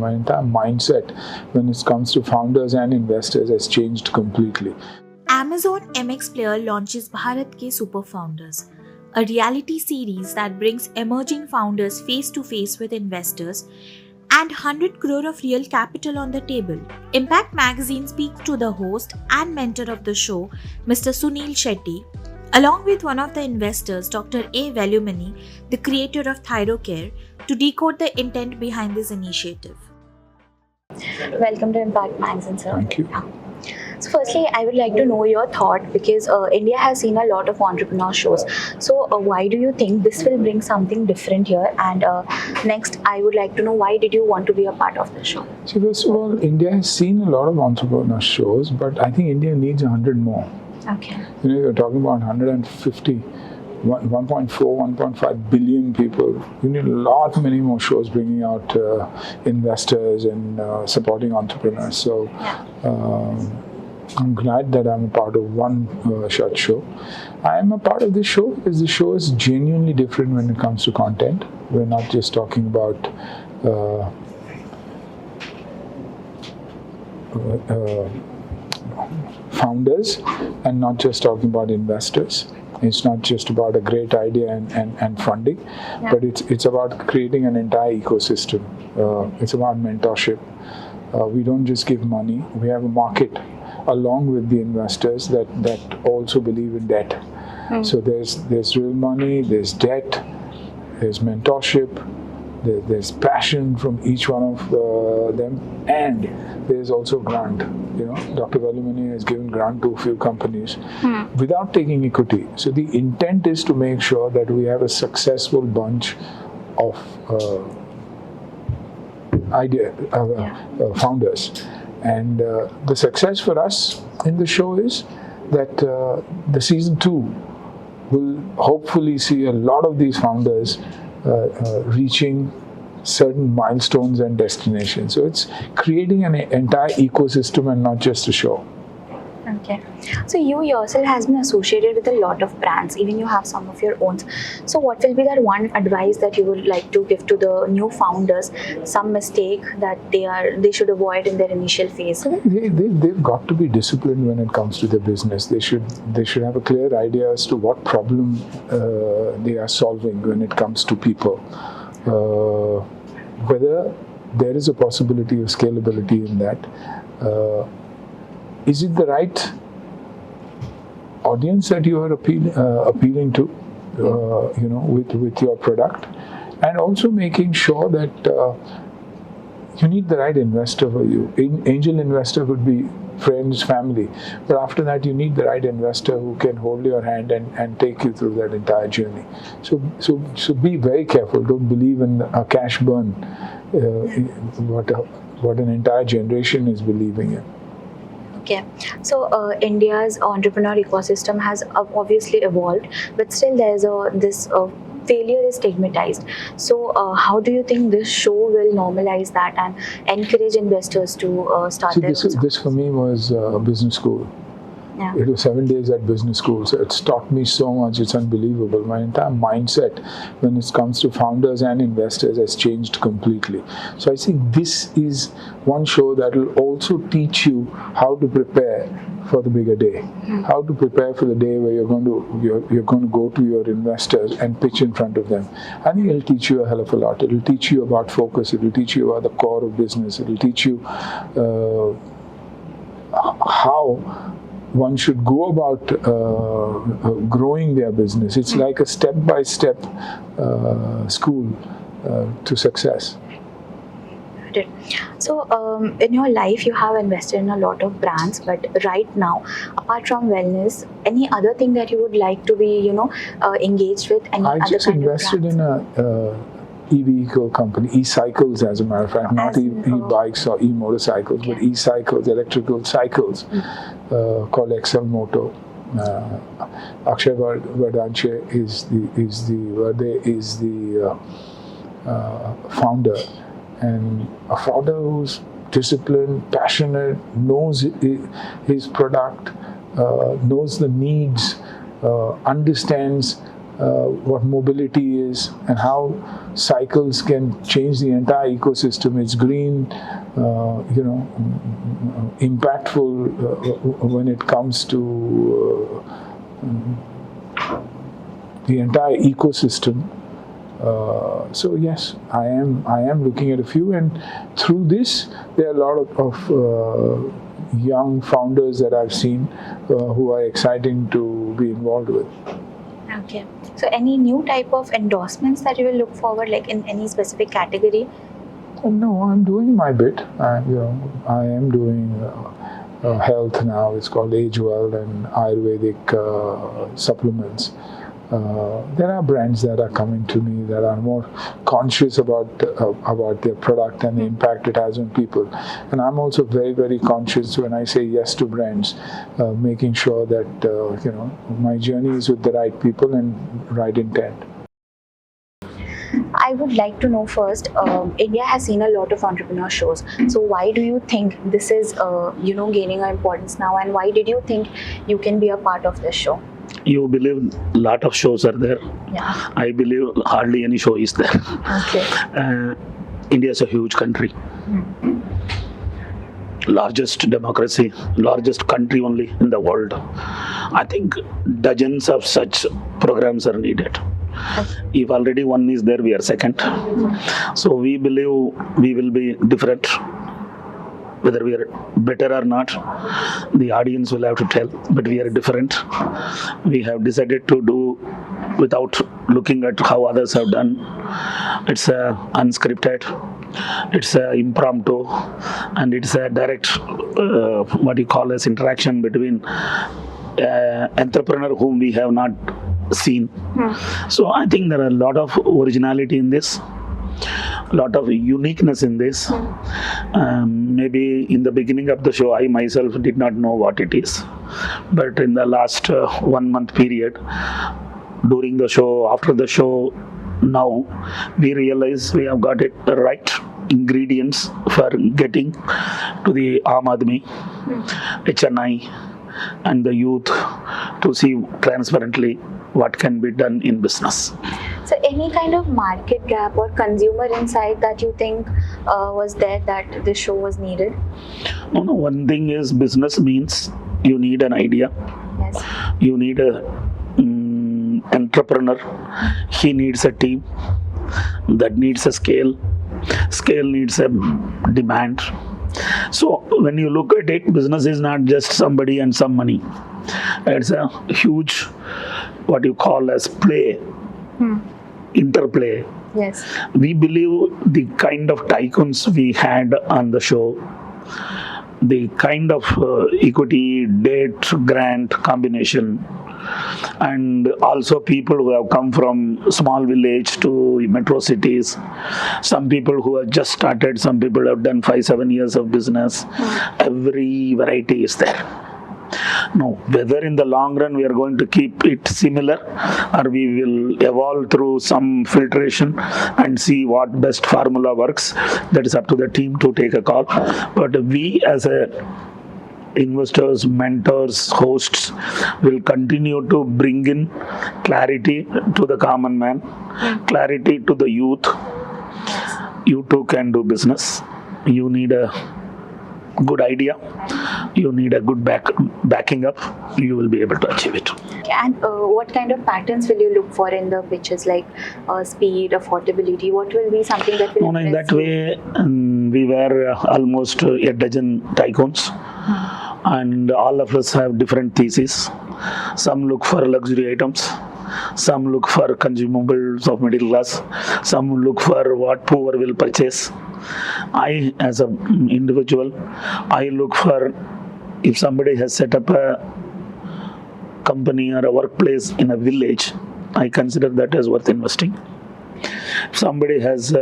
My entire mindset when it comes to founders and investors has changed completely. Amazon MX Player launches Bharat Ke Super Founders, a reality series that brings emerging founders face to face with investors and 100 crore of real capital on the table. Impact Magazine speaks to the host and mentor of the show, Mr. Suniel Shetty, along with one of the investors, Dr. A. Velumani, the creator of ThyroCare, to decode the intent behind this initiative. Welcome to Impact Magazine, sir. Thank you. So firstly, I would like to know your thought because India has seen a lot of entrepreneur shows. So why do you think this will bring something different here? And next, I would like to know why did you want to be a part of the show? See, first of all, India has seen a lot of entrepreneur shows, but I think India needs 100 more. Okay. You're talking about 150, 1.4, 1.5 billion people. You need a lot many more shows bringing out investors and supporting entrepreneurs. So I'm glad that I'm a part of one such show. I am a part of this show because the show is genuinely different when it comes to content. We're not just talking about founders and not just talking about investors. It's not just about a great idea and funding, but it's about creating an entire ecosystem. It's about mentorship. We don't just give money. We have a market along with the investors that also believe in debt. So there's real money, there's debt, there's mentorship, there's passion from each one of them, and there's also grant. Dr. Velumani has given grant to a few companies without taking equity. So the intent is to make sure that we have a successful bunch of founders. And the success for us in the show is that the season 2 will hopefully see a lot of these founders reaching certain milestones and destinations. So it's creating an entire ecosystem and not just a show. Okay. So you yourself has been associated with a lot of brands, even you have some of your own. So what will be that one advice that you would like to give to the new founders, some mistake that they should avoid in their initial phase? They've got to be disciplined when it comes to their business. They should have a clear idea as to what problem they are solving when it comes to people. Whether there is a possibility of scalability in that. Is it the right audience that you are appealing to, with your product, and also making sure that you need the right investor for you. Angel investor would be friends, family, but after that you need the right investor who can hold your hand and take you through that entire journey. So be very careful. Don't believe in a cash burn. What an entire generation is believing in. Okay, so India's entrepreneur ecosystem has obviously evolved, but still there's this failure is stigmatized. So how do you think this show will normalize that and encourage investors to start their own? This for me was business school. Yeah. It was 7 days at business school, so it's taught me so much. It's unbelievable. My entire mindset when it comes to founders and investors has changed completely. So I think this is one show that will also teach you how to prepare for the bigger day, how to prepare for the day where you're going to go to your investors and pitch in front of them. I think it'll teach you a hell of a lot. It'll teach you about focus. It'll teach you about the core of business. It'll teach you how one should go about growing their business. It's like a step-by-step school to success. So in your life you have invested in a lot of brands, but right now, apart from wellness, any other thing that you would like to be engaged with? I just invested in a e-vehicle company, e-cycles as a matter of fact, not e-bikes or e-motorcycles, but e-cycles, electrical cycles, called Excel Moto. Akshay Vardanche is the founder, and a founder who's disciplined, passionate, knows his product, knows the needs, understands what mobility is and how cycles can change the entire ecosystem. It's green, impactful when it comes to the entire ecosystem. So yes, I am looking at a few, and through this, there are a lot of young founders that I've seen who are exciting to be involved with. Okay. So any new type of endorsements that you will look forward, like in any specific category? No, I'm doing my bit. I am doing health now. It's called Age Well and Ayurvedic supplements. There are brands that are coming to me that are more conscious about their product and the impact it has on people. And I'm also very, very conscious when I say yes to brands, making sure that my journey is with the right people and right intent. I would like to know first, India has seen a lot of entrepreneur shows. So why do you think this is gaining importance now, and why did you think you can be a part of this show? You believe a lot of shows are there. Yeah. I believe hardly any show is there. Okay. India is a huge country. Largest democracy, largest country only in the world. I think dozens of such programs are needed. If already one is there, we are second. So we believe we will be different. Whether we are better or not, the audience will have to tell, but we are different. We have decided to do without looking at how others have done. It's unscripted, it's impromptu, and it's a direct, what you call as interaction between entrepreneur whom we have not seen. So I think there are a lot of originality in this. Lot of uniqueness in this. Maybe in the beginning of the show, I myself did not know what it is. But in the last 1 month period, during the show, after the show, now we realize we have got it the right ingredients for getting to the Aam Aadmi, HNI, and the youth to see transparently what can be done in business. So any kind of market gap or consumer insight that you think was there that this show was needed? No, one thing is business means you need an idea. Yes. You need a entrepreneur. He needs a team. That needs a scale. Scale needs a demand. So when you look at it, business is not just somebody and some money. It's a huge, what you call as play, interplay. Yes. We believe the kind of tycoons we had on the show, the kind of equity, debt, grant combination, and also people who have come from small village to metro cities, some people who have just started, some people have done 5-7 years of business. Every variety is there. No, whether in the long run we are going to keep it similar or we will evolve through some filtration and see what best formula works, that is up to the team to take a call. But we as investors, mentors, hosts will continue to bring in clarity to the common man, clarity to the youth. You too can do business. You need a good idea, you need a good backing up, you will be able to achieve it. And what kind of patterns will you look for in the pitches, like speed, affordability? What will be something that will in that way, we were almost a dozen tycoons, and all of us have different theses. Some look for luxury items, some look for consumables of middle class, some look for what poor will purchase. I, as an individual, I look for if somebody has set up a company or a workplace in a village, I consider that as worth investing. If somebody has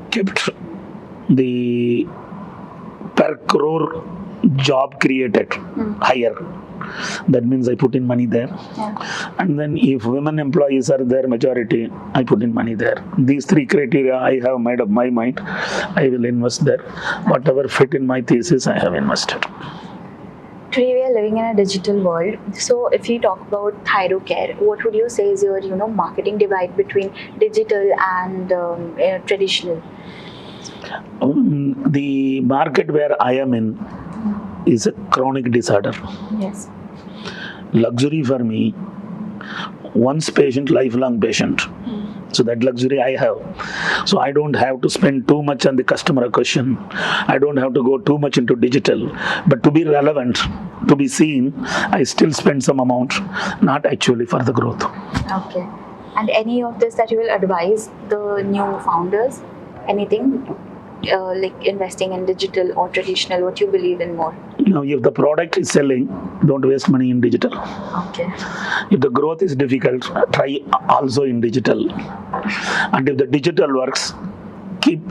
kept the per crore job created higher, that means I put in money there. And then if women employees are there majority, I put in money there. These three criteria I have made up my mind, I will invest there. Whatever fit in my thesis, I have invested. Today we are living in a digital world. So if you talk about ThyroCare, what would you say is your marketing divide between digital and traditional? The market where I am in is a chronic disorder. Yes. Luxury for me, once patient, lifelong patient. So that luxury I have. So I don't have to spend too much on the customer acquisition. I don't have to go too much into digital. But to be relevant, to be seen, I still spend some amount, not actually for the growth. Okay. And any of this that you will advise the new founders? Anything like investing in digital or traditional? What you believe in more? Now, if the product is selling, don't waste money in digital. Okay. If the growth is difficult, try also in digital. And if the digital works, keep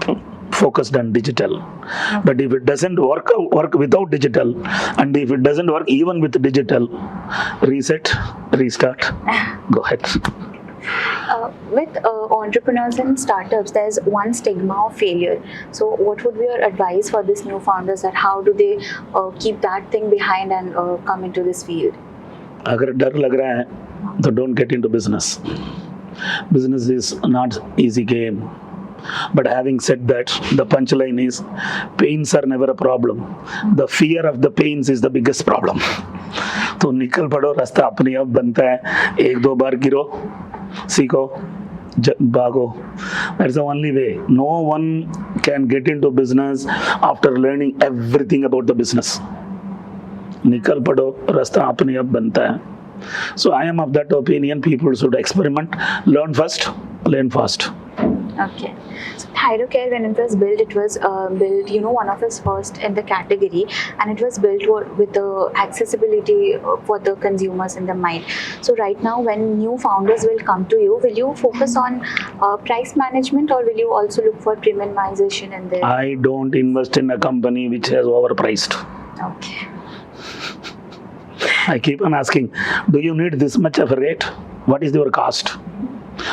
focused on digital. But if it doesn't work without digital, and if it doesn't work even with digital, reset, restart, go ahead. With entrepreneurs and startups, there's one stigma of failure. So what would be your advice for these new founders, that how do they keep that thing behind and come into this field? अगर डर लग रहा है तो don't get into business. Business is not easy game. But having said that, the punchline is pains are never a problem. The fear of the pains is the biggest problem. तो निकल पड़ो, रास्ता अपने आप बनता है. एक दो बार गिरो, सीखो, भागो. That's the only way. No one can get into business after learning everything about the business. निकल पड़ो, रास्ता अपने आप बनता है. So I am of that opinion. People should experiment, learn first, learn fast. Okay. So ThyroCare, when it was built, built, one of its first in the category, and it was built with the accessibility for the consumers in the mind. So right now, when new founders will come to you, will you focus on price management, or will you also look for premiumization in there? I don't invest in a company which has overpriced. Okay. I keep on asking, do you need this much of a rate? What is your cost?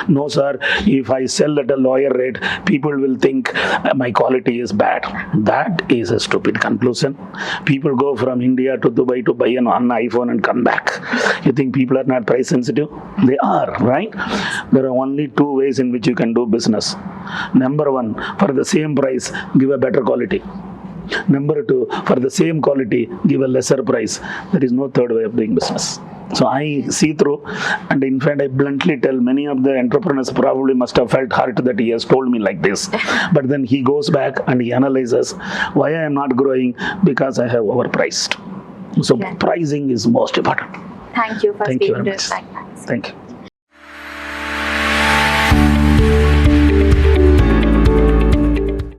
No, sir. If I sell at a lower rate, people will think my quality is bad. That is a stupid conclusion. People go from India to Dubai to buy an iPhone and come back. You think people are not price sensitive? They are, right? There are only two ways in which you can do business. Number one, for the same price, give a better quality. Number two, for the same quality, give a lesser price. There is no third way of doing business. So I see through, and in fact I bluntly tell, many of the entrepreneurs probably must have felt hurt that he has told me like this. But then he goes back and he analyzes why I am not growing, because I have overpriced. So pricing is most important. Thank you for Thank you speaking very to us much. like that. Thank you.